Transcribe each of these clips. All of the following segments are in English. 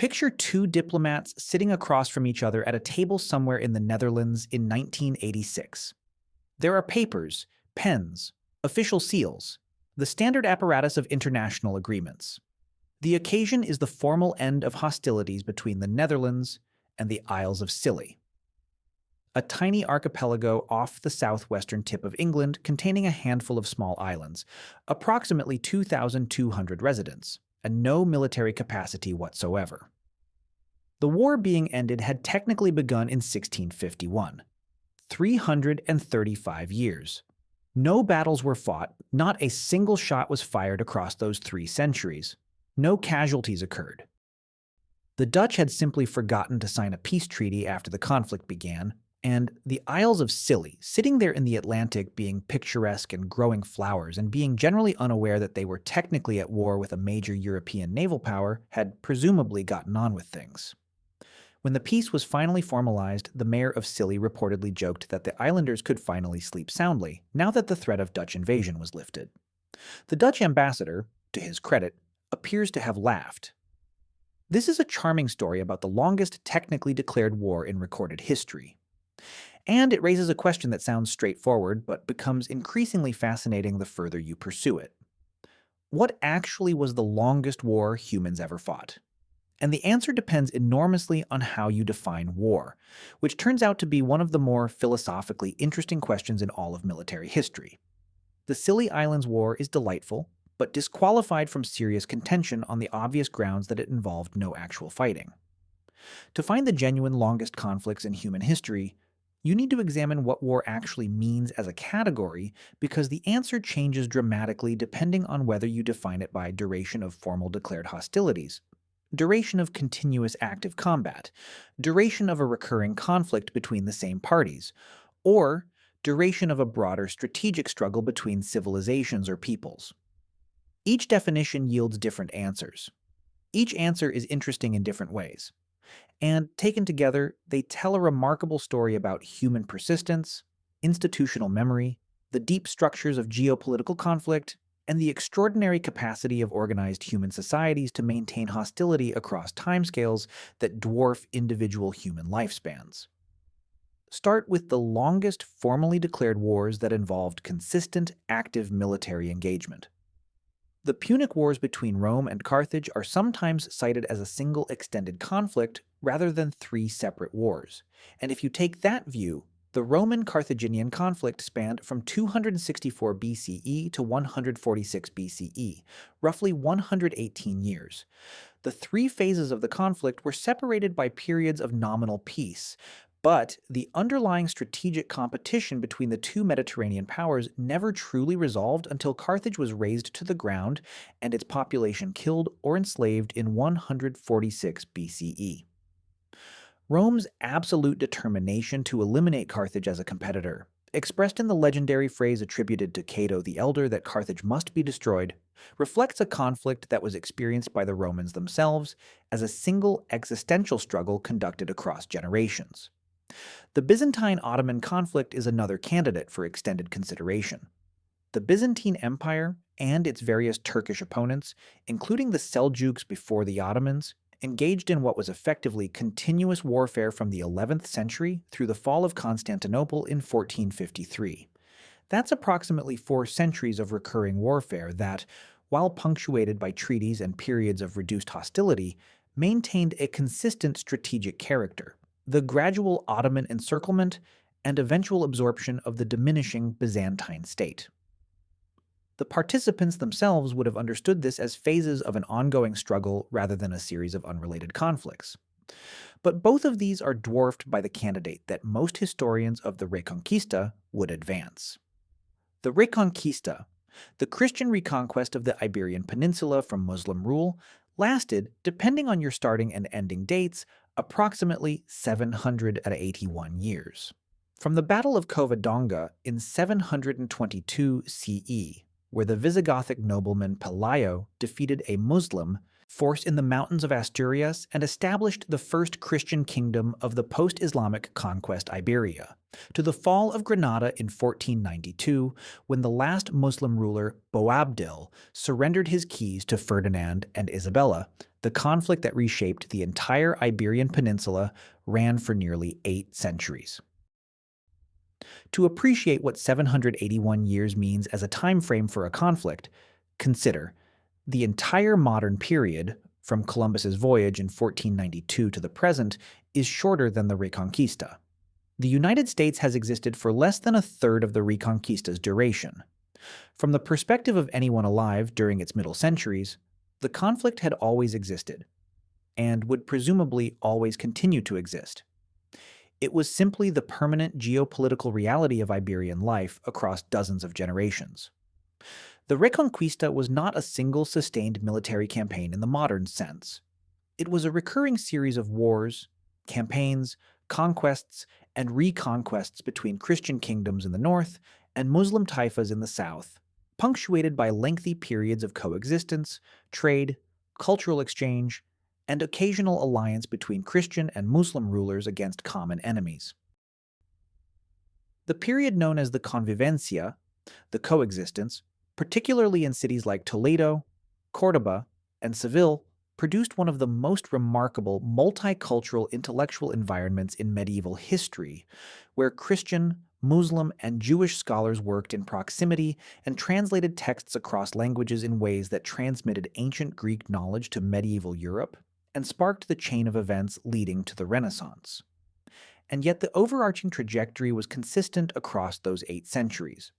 Picture two diplomats sitting across from each other at a table somewhere in the Netherlands in 1986. There are papers, pens, official seals, the standard apparatus of international agreements. The occasion is the formal end of hostilities between the Netherlands and the Isles of Scilly, a tiny archipelago off the southwestern tip of England containing a handful of small islands, approximately 2,200 residents, and no military capacity whatsoever. The war being ended had technically begun in 1651, 335 years. No battles were fought, not a single shot was fired across those 3 centuries. No casualties occurred. The Dutch had simply forgotten to sign a peace treaty after the conflict began, and the Isles of Scilly, sitting there in the Atlantic being picturesque and growing flowers and being generally unaware that they were technically at war with a major European naval power, had presumably gotten on with things. When the peace was finally formalized, the mayor of Scilly reportedly joked that the islanders could finally sleep soundly, now that the threat of Dutch invasion was lifted. The Dutch ambassador, to his credit, appears to have laughed. This is a charming story about the longest technically declared war in recorded history. And it raises a question that sounds straightforward, but becomes increasingly fascinating the further you pursue it. What actually was the longest war humans ever fought? And the answer depends enormously on how you define war, which turns out to be one of the more philosophically interesting questions in all of military history. The Scilly Islands War is delightful, but disqualified from serious contention on the obvious grounds that it involved no actual fighting. To find the genuine longest conflicts in human history, you need to examine what war actually means as a category, because the answer changes dramatically depending on whether you define it by duration of formal declared hostilities, duration of continuous active combat, duration of a recurring conflict between the same parties, or duration of a broader strategic struggle between civilizations or peoples. Each definition yields different answers. Each answer is interesting in different ways. And taken together, they tell a remarkable story about human persistence, institutional memory, the deep structures of geopolitical conflict, and the extraordinary capacity of organized human societies to maintain hostility across timescales that dwarf individual human lifespans. Start with the longest formally declared wars that involved consistent, active military engagement. The Punic Wars between Rome and Carthage are sometimes cited as a single extended conflict rather than 3 separate wars. And if you take that view, the Roman-Carthaginian conflict spanned from 264 BCE to 146 BCE, roughly 118 years. The 3 phases of the conflict were separated by periods of nominal peace, but the underlying strategic competition between the 2 Mediterranean powers never truly resolved until Carthage was razed to the ground and its population killed or enslaved in 146 BCE. Rome's absolute determination to eliminate Carthage as a competitor, expressed in the legendary phrase attributed to Cato the Elder that Carthage must be destroyed, reflects a conflict that was experienced by the Romans themselves as a single existential struggle conducted across generations. The Byzantine-Ottoman conflict is another candidate for extended consideration. The Byzantine Empire and its various Turkish opponents, including the Seljuks before the Ottomans, engaged in what was effectively continuous warfare from the 11th century through the fall of Constantinople in 1453. That's approximately 4 centuries of recurring warfare that, while punctuated by treaties and periods of reduced hostility, maintained a consistent strategic character. The gradual Ottoman encirclement and eventual absorption of the diminishing Byzantine state. The participants themselves would have understood this as phases of an ongoing struggle rather than a series of unrelated conflicts. But both of these are dwarfed by the candidate that most historians of the Reconquista would advance. The Reconquista, the Christian reconquest of the Iberian Peninsula from Muslim rule, lasted, depending on your starting and ending dates, approximately 781 years. From the Battle of Covadonga in 722 CE, where the Visigothic nobleman Pelayo defeated a Muslim force in the mountains of Asturias and established the first Christian kingdom of the post-Islamic conquest Iberia, to the fall of Granada in 1492, when the last Muslim ruler, Boabdil, surrendered his keys to Ferdinand and Isabella, The conflict that reshaped the entire Iberian Peninsula ran for nearly 8 centuries. To appreciate what 781 years means as a time frame for a conflict, consider the entire modern period, from Columbus's voyage in 1492 to the present, is shorter than the Reconquista. The United States has existed for less than a third of the Reconquista's duration. From the perspective of anyone alive during its middle centuries, the conflict had always existed, and would presumably always continue to exist. It was simply the permanent geopolitical reality of Iberian life across dozens of generations. The Reconquista was not a single sustained military campaign in the modern sense. It was a recurring series of wars, campaigns, conquests, and reconquests between Christian kingdoms in the north and Muslim taifas in the south, punctuated by lengthy periods of coexistence, trade, cultural exchange, and occasional alliance between Christian and Muslim rulers against common enemies. The period known as the convivencia, the coexistence, particularly in cities like Toledo, Cordoba, and Seville, produced one of the most remarkable multicultural intellectual environments in medieval history, where Christian, Muslim, and Jewish scholars worked in proximity and translated texts across languages in ways that transmitted ancient Greek knowledge to medieval Europe and sparked the chain of events leading to the Renaissance. And yet the overarching trajectory was consistent across those 8 centuries.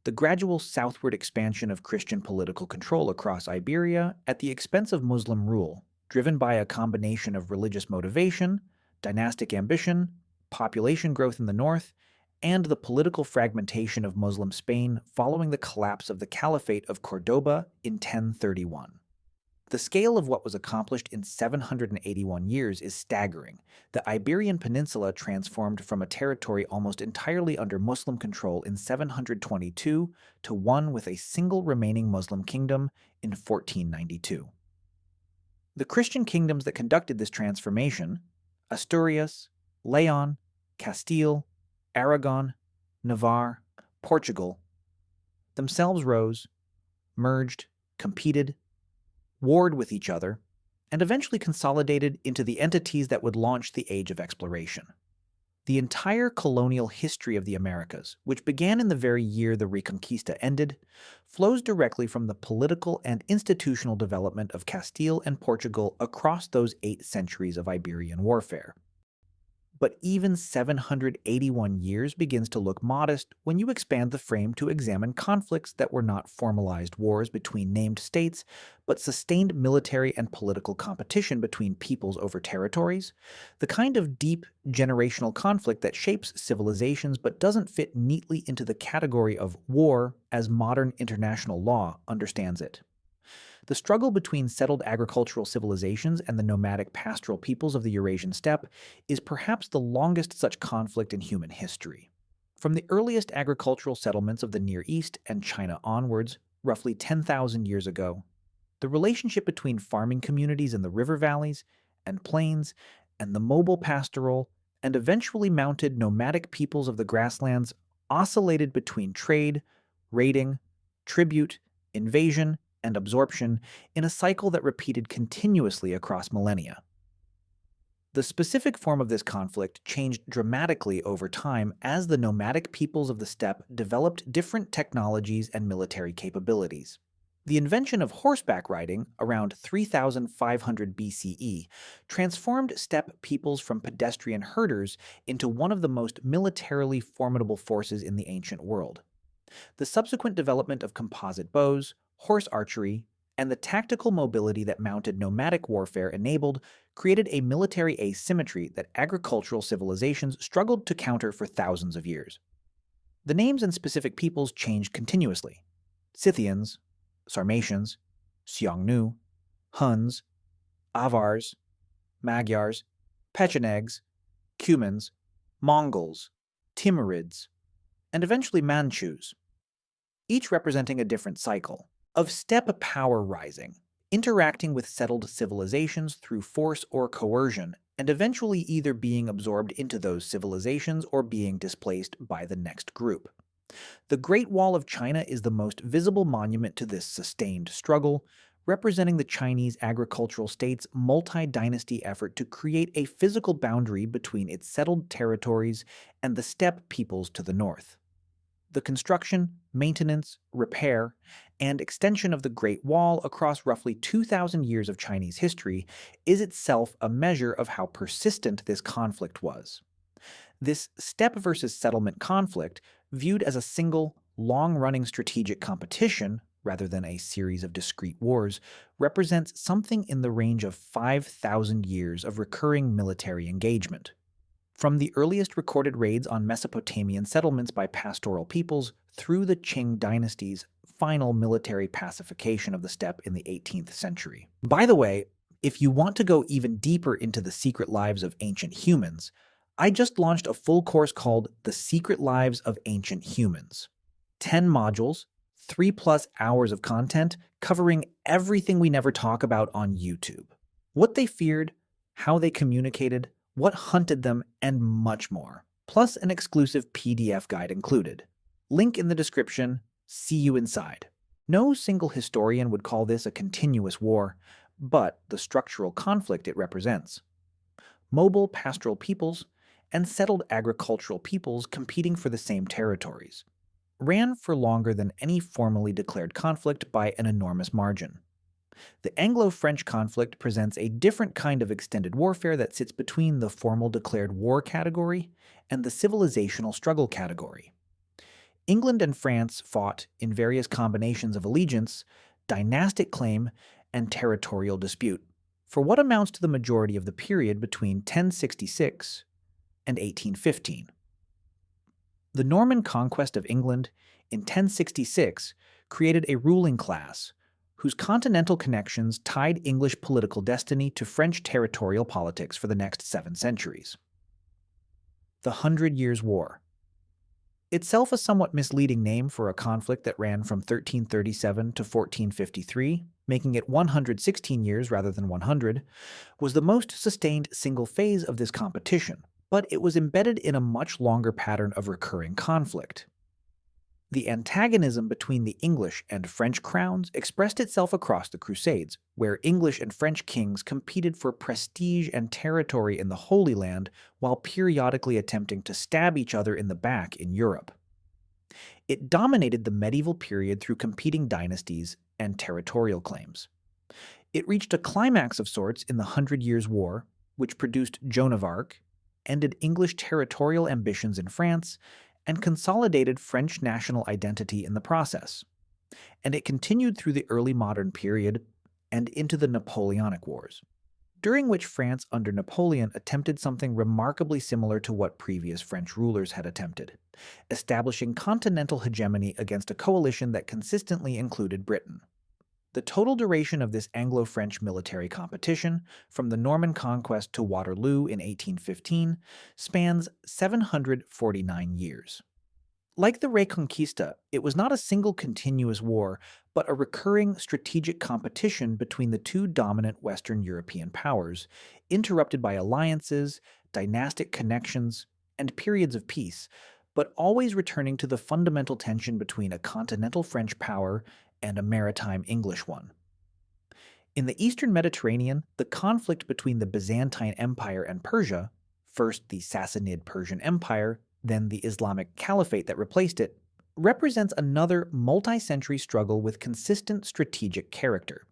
The gradual southward expansion of Christian political control across Iberia at the expense of Muslim rule, driven by a combination of religious motivation, dynastic ambition, population growth in the north, and the political fragmentation of Muslim Spain following the collapse of the Caliphate of Cordoba in 1031. The scale of what was accomplished in 781 years is staggering. The Iberian Peninsula transformed from a territory almost entirely under Muslim control in 722 to one with a single remaining Muslim kingdom in 1492. The Christian kingdoms that conducted this transformation, Asturias, Leon, Castile, Aragon, Navarre, Portugal, themselves rose, merged, competed, warred with each other, and eventually consolidated into the entities that would launch the Age of Exploration. The entire colonial history of the Americas, which began in the very year the Reconquista ended, flows directly from the political and institutional development of Castile and Portugal across those 8 centuries of Iberian warfare. But even 781 years begins to look modest when you expand the frame to examine conflicts that were not formalized wars between named states, but sustained military and political competition between peoples over territories, the kind of deep generational conflict that shapes civilizations but doesn't fit neatly into the category of war as modern international law understands it. The struggle between settled agricultural civilizations and the nomadic pastoral peoples of the Eurasian steppe is perhaps the longest such conflict in human history. From the earliest agricultural settlements of the Near East and China onwards, roughly 10,000 years ago, the relationship between farming communities in the river valleys and plains and the mobile pastoral and eventually mounted nomadic peoples of the grasslands oscillated between trade, raiding, tribute, invasion, and absorption in a cycle that repeated continuously across millennia. The specific form of this conflict changed dramatically over time as the nomadic peoples of the steppe developed different technologies and military capabilities. The invention of horseback riding around 3500 BCE transformed steppe peoples from pedestrian herders into one of the most militarily formidable forces in the ancient world. The subsequent development of composite bows, horse archery, and the tactical mobility that mounted nomadic warfare enabled created a military asymmetry that agricultural civilizations struggled to counter for thousands of years. The names and specific peoples changed continuously. Scythians, Sarmatians, Xiongnu, Huns, Avars, Magyars, Pechenegs, Cumans, Mongols, Timurids, and eventually Manchus, each representing a different cycle of steppe power rising, interacting with settled civilizations through force or coercion, and eventually either being absorbed into those civilizations or being displaced by the next group. The Great Wall of China is the most visible monument to this sustained struggle, representing the Chinese agricultural state's multi-dynasty effort to create a physical boundary between its settled territories and the steppe peoples to the north. The construction, maintenance, repair, and extension of the Great Wall across roughly 2,000 years of Chinese history is itself a measure of how persistent this conflict was. This steppe versus settlement conflict, viewed as a single, long-running strategic competition rather than a series of discrete wars, represents something in the range of 5,000 years of recurring military engagement. From the earliest recorded raids on Mesopotamian settlements by pastoral peoples through the Qing dynasty's final military pacification of the steppe in the 18th century. By the way, if you want to go even deeper into the secret lives of ancient humans, I just launched a full course called The Secret Lives of Ancient Humans. 10 modules, 3+ hours of content covering everything we never talk about on YouTube. What they feared, how they communicated, what hunted them, and much more. Plus an exclusive PDF guide included. Link in the description. See you inside. No single historian would call this a continuous war, but the structural conflict it represents. Mobile pastoral peoples and settled agricultural peoples competing for the same territories ran for longer than any formally declared conflict by an enormous margin. The Anglo-French conflict presents a different kind of extended warfare that sits between the formal declared war category and the civilizational struggle category. England and France fought in various combinations of allegiance, dynastic claim, and territorial dispute for what amounts to the majority of the period between 1066 and 1815. The Norman conquest of England in 1066 created a ruling class whose continental connections tied English political destiny to French territorial politics for the next 7 centuries. The 100 Years' War. Itself a somewhat misleading name for a conflict that ran from 1337 to 1453, making it 116 years rather than 100, was the most sustained single phase of this competition, but it was embedded in a much longer pattern of recurring conflict. The antagonism between the English and French crowns expressed itself across the Crusades, where English and French kings competed for prestige and territory in the Holy Land while periodically attempting to stab each other in the back in Europe. It dominated the medieval period through competing dynasties and territorial claims. It reached a climax of sorts in the 100 Years' War, which produced Joan of Arc, ended English territorial ambitions in France, and consolidated French national identity in the process. And it continued through the early modern period and into the Napoleonic Wars, during which France under Napoleon attempted something remarkably similar to what previous French rulers had attempted, establishing continental hegemony against a coalition that consistently included Britain. The total duration of this Anglo-French military competition, from the Norman conquest to Waterloo in 1815, spans 749 years. Like the Reconquista, it was not a single continuous war, but a recurring strategic competition between the two dominant Western European powers, interrupted by alliances, dynastic connections, and periods of peace, but always returning to the fundamental tension between a continental French power and a maritime English one. In the Eastern Mediterranean, the conflict between the Byzantine Empire and Persia, first the Sassanid Persian Empire, then the Islamic Caliphate that replaced it, represents another multi-century struggle with consistent strategic character.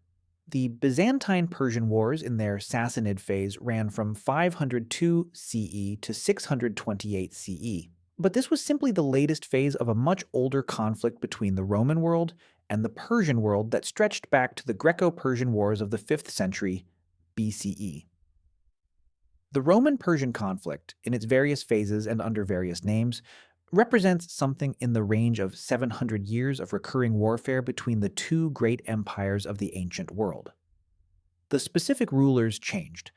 The Byzantine-Persian Wars in their Sassanid phase ran from 502 CE to 628 CE, but this was simply the latest phase of a much older conflict between the Roman world and the Persian world that stretched back to the Greco-Persian Wars of the 5th century BCE. The Roman-Persian conflict, in its various phases and under various names, represents something in the range of 700 years of recurring warfare between the two great empires of the ancient world. The specific rulers changed,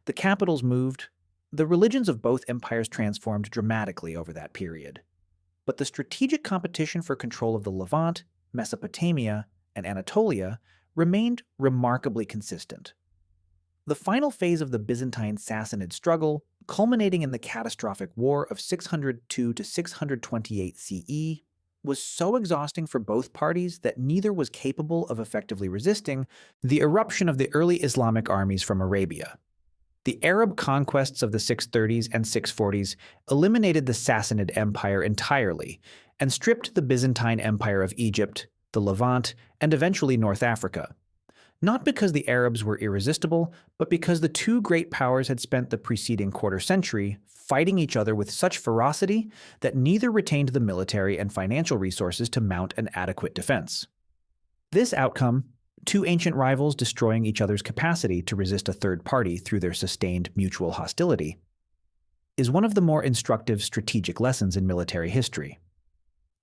the capitals moved, the religions of both empires transformed dramatically over that period. But the strategic competition for control of the Levant, Mesopotamia, and Anatolia remained remarkably consistent. The final phase of the Byzantine-Sassanid struggle, culminating in the catastrophic War of 602 to 628 CE, was so exhausting for both parties that neither was capable of effectively resisting the eruption of the early Islamic armies from Arabia. The Arab conquests of the 630s and 640s eliminated the Sassanid Empire entirely and stripped the Byzantine Empire of Egypt, the Levant, and eventually North Africa. Not because the Arabs were irresistible, but because the two great powers had spent the preceding quarter century fighting each other with such ferocity that neither retained the military and financial resources to mount an adequate defense. This outcome, two ancient rivals destroying each other's capacity to resist a third party through their sustained mutual hostility, is one of the more instructive strategic lessons in military history.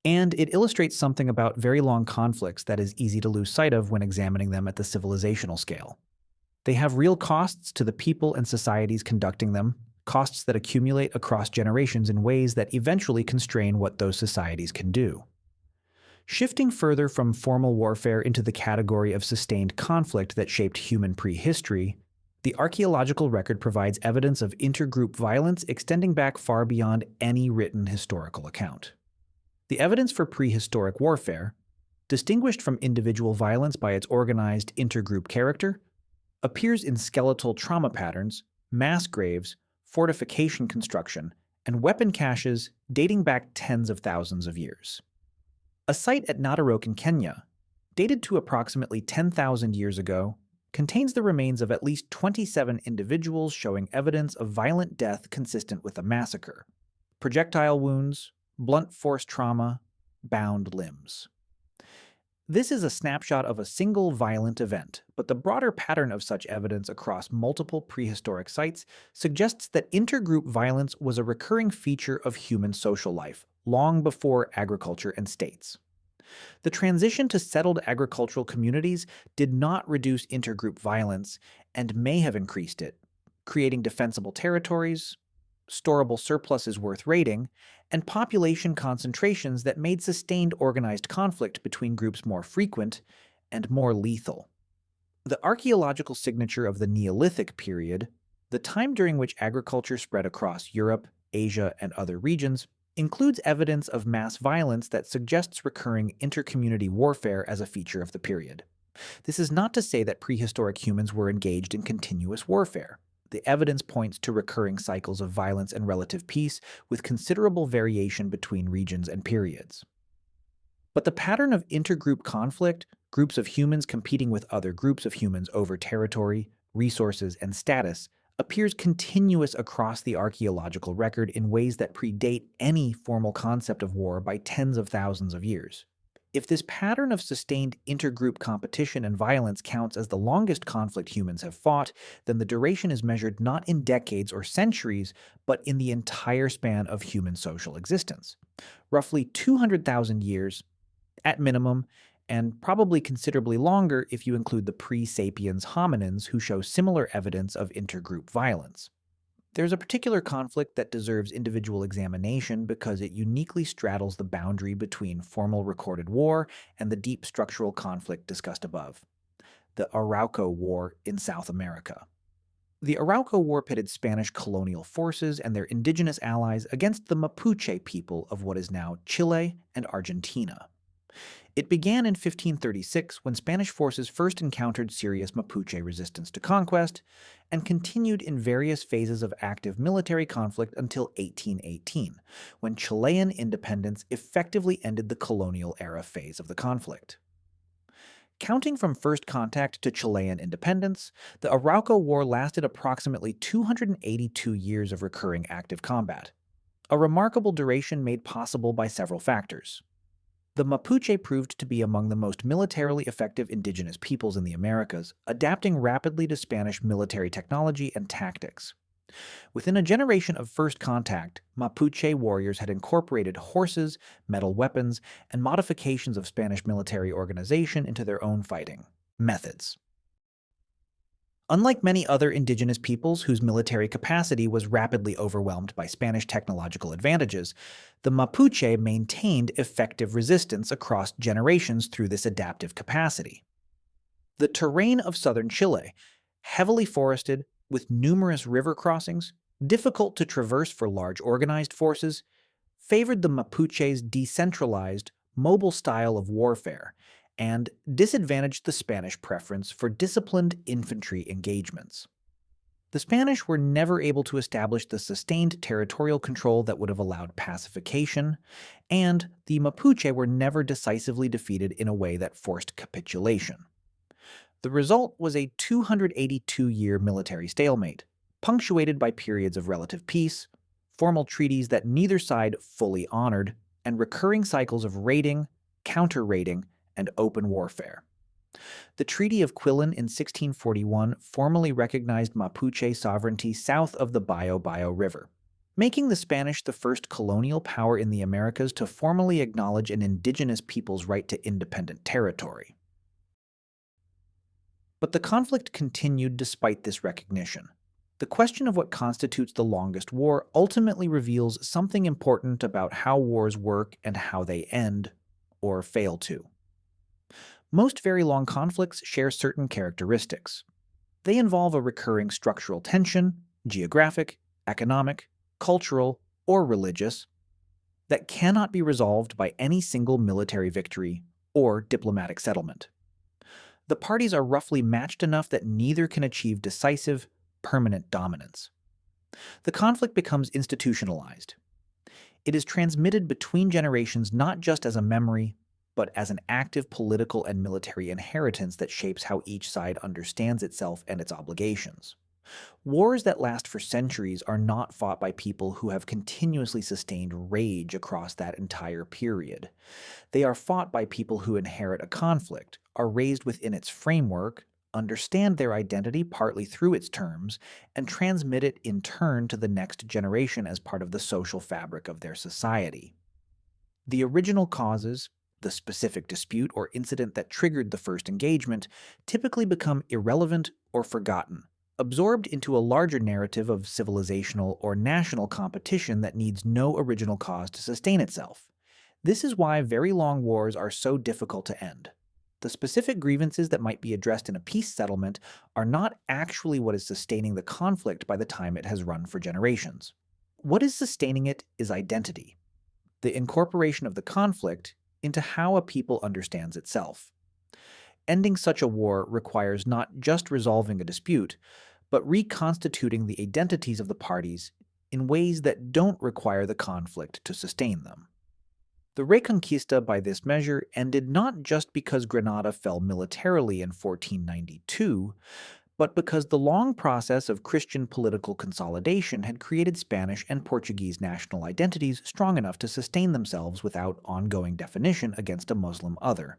And it illustrates something about very long conflicts that is easy to lose sight of when examining them at the civilizational scale. They have real costs to the people and societies conducting them, costs that accumulate across generations in ways that eventually constrain what those societies can do. Shifting further from formal warfare into the category of sustained conflict that shaped human prehistory, the archaeological record provides evidence of intergroup violence extending back far beyond any written historical account. The evidence for prehistoric warfare, distinguished from individual violence by its organized intergroup character, appears in skeletal trauma patterns, mass graves, fortification construction, and weapon caches dating back tens of thousands of years. A site at Natarok in Kenya, dated to approximately 10,000 years ago, contains the remains of at least 27 individuals showing evidence of violent death consistent with a massacre, projectile wounds, blunt force trauma, bound limbs. This is a snapshot of a single violent event, but the broader pattern of such evidence across multiple prehistoric sites suggests that intergroup violence was a recurring feature of human social life, long before agriculture and states. The transition to settled agricultural communities did not reduce intergroup violence and may have increased it, creating defensible territories, storable surpluses worth raiding, and population concentrations that made sustained organized conflict between groups more frequent and more lethal. The archaeological signature of the Neolithic period, the time during which agriculture spread across Europe, Asia, and other regions, includes evidence of mass violence that suggests recurring intercommunity warfare as a feature of the period. This is not to say that prehistoric humans were engaged in continuous warfare. The evidence points to recurring cycles of violence and relative peace, with considerable variation between regions and periods. But the pattern of intergroup conflict, groups of humans competing with other groups of humans over territory, resources, and status, appears continuous across the archaeological record in ways that predate any formal concept of war by tens of thousands of years. If this pattern of sustained intergroup competition and violence counts as the longest conflict humans have fought, then the duration is measured not in decades or centuries, but in the entire span of human social existence. Roughly 200,000 years, at minimum, and probably considerably longer if you include the pre-sapiens hominins who show similar evidence of intergroup violence. There's a particular conflict that deserves individual examination because it uniquely straddles the boundary between formal recorded war and the deep structural conflict discussed above, the Arauco War in South America. The Arauco War pitted Spanish colonial forces and their indigenous allies against the Mapuche people of what is now Chile and Argentina. It began in 1536 when Spanish forces first encountered serious Mapuche resistance to conquest and continued in various phases of active military conflict until 1818, when Chilean independence effectively ended the colonial era phase of the conflict. Counting from first contact to Chilean independence, the Arauco War lasted approximately 282 years of recurring active combat, a remarkable duration made possible by several factors. The Mapuche proved to be among the most militarily effective indigenous peoples in the Americas, adapting rapidly to Spanish military technology and tactics. Within a generation of first contact, Mapuche warriors had incorporated horses, metal weapons, and modifications of Spanish military organization into their own fighting methods. Unlike many other indigenous peoples whose military capacity was rapidly overwhelmed by Spanish technological advantages, the Mapuche maintained effective resistance across generations through this adaptive capacity. The terrain of southern Chile, heavily forested, with numerous river crossings, difficult to traverse for large organized forces, favored the Mapuche's decentralized, mobile style of warfare and disadvantaged the Spanish preference for disciplined infantry engagements. The Spanish were never able to establish the sustained territorial control that would have allowed pacification, and the Mapuche were never decisively defeated in a way that forced capitulation. The result was a 282-year military stalemate, punctuated by periods of relative peace, formal treaties that neither side fully honored, and recurring cycles of raiding, counter-raiding, and open warfare. The Treaty of Quilon in 1641 formally recognized Mapuche sovereignty south of the Biobío River, making the Spanish the first colonial power in the Americas to formally acknowledge an indigenous people's right to independent territory. But the conflict continued despite this recognition. The question of what constitutes the longest war ultimately reveals something important about how wars work and how they end, or fail to. Most very long conflicts share certain characteristics. They involve a recurring structural tension, geographic, economic, cultural, or religious, that cannot be resolved by any single military victory or diplomatic settlement. The parties are roughly matched enough that neither can achieve decisive, permanent dominance. The conflict becomes institutionalized. It is transmitted between generations not just as a memory, but as an active political and military inheritance that shapes how each side understands itself and its obligations. Wars that last for centuries are not fought by people who have continuously sustained rage across that entire period. They are fought by people who inherit a conflict, are raised within its framework, understand their identity partly through its terms, and transmit it in turn to the next generation as part of the social fabric of their society. The original causes, the specific dispute or incident that triggered the first engagement, typically become irrelevant or forgotten, absorbed into a larger narrative of civilizational or national competition that needs no original cause to sustain itself. This is why very long wars are so difficult to end. The specific grievances that might be addressed in a peace settlement are not actually what is sustaining the conflict by the time it has run for generations. What is sustaining it is identity, the incorporation of the conflict into how a people understands itself. Ending such a war requires not just resolving a dispute, but reconstituting the identities of the parties in ways that don't require the conflict to sustain them. The Reconquista, by this measure, ended not just because Granada fell militarily in 1492, but because the long process of Christian political consolidation had created Spanish and Portuguese national identities strong enough to sustain themselves without ongoing definition against a Muslim other.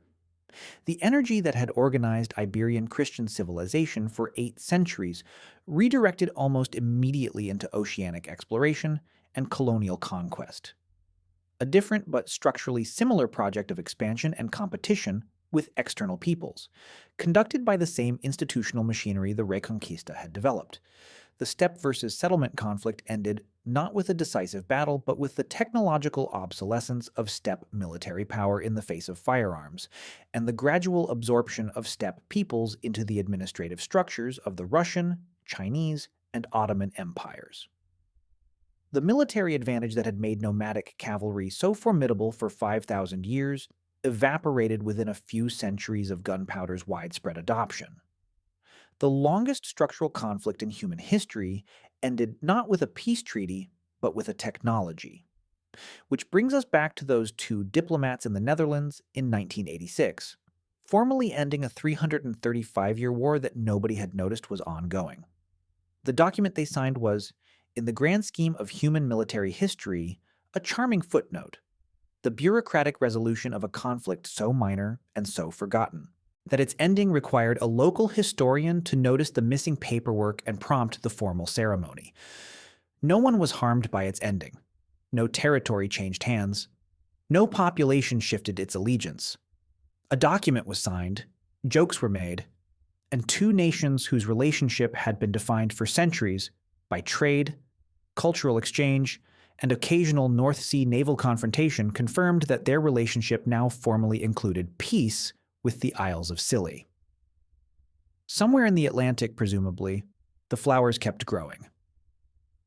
The energy that had organized Iberian Christian civilization for 8 centuries redirected almost immediately into oceanic exploration and colonial conquest. A different but structurally similar project of expansion and competition with external peoples, conducted by the same institutional machinery the Reconquista had developed. The steppe versus settlement conflict ended not with a decisive battle, but with the technological obsolescence of steppe military power in the face of firearms, and the gradual absorption of steppe peoples into the administrative structures of the Russian, Chinese, and Ottoman empires. The military advantage that had made nomadic cavalry so formidable for 5,000 years evaporated within a few centuries of gunpowder's widespread adoption. The longest structural conflict in human history ended not with a peace treaty, but with a technology. Which brings us back to those 2 diplomats in the Netherlands in 1986, formally ending a 335-year war that nobody had noticed was ongoing. The document they signed was, in the grand scheme of human military history, a charming footnote, the bureaucratic resolution of a conflict so minor and so forgotten, that its ending required a local historian to notice the missing paperwork and prompt the formal ceremony. No one was harmed by its ending. No territory changed hands. No population shifted its allegiance. A document was signed, jokes were made, and 2 nations whose relationship had been defined for centuries by trade, cultural exchange, and occasional North Sea naval confrontation confirmed that their relationship now formally included peace with the Isles of Scilly. Somewhere in the Atlantic, presumably, the flowers kept growing.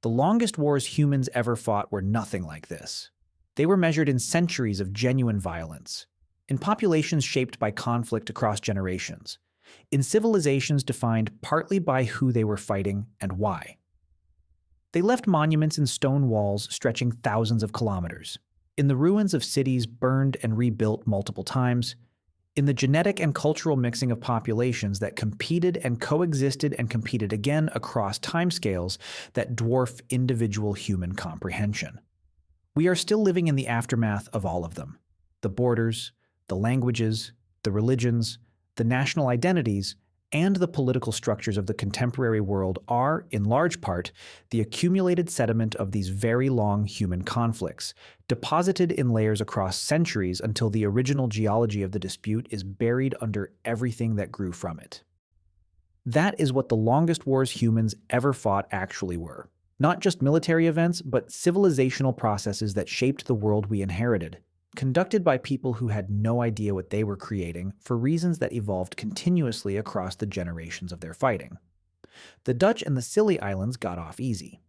The longest wars humans ever fought were nothing like this. They were measured in centuries of genuine violence, in populations shaped by conflict across generations, in civilizations defined partly by who they were fighting and why. They left monuments in stone walls stretching thousands of kilometers, in the ruins of cities burned and rebuilt multiple times, in the genetic and cultural mixing of populations that competed and coexisted and competed again across timescales that dwarf individual human comprehension. We are still living in the aftermath of all of them. The borders, the languages, the religions, the national identities, and the political structures of the contemporary world are, in large part, the accumulated sediment of these very long human conflicts, deposited in layers across centuries until the original geology of the dispute is buried under everything that grew from it. That is what the longest wars humans ever fought actually were. Not just military events, but civilizational processes that shaped the world we inherited, conducted by people who had no idea what they were creating for reasons that evolved continuously across the generations of their fighting. The Dutch and the Scilly Islands got off easy.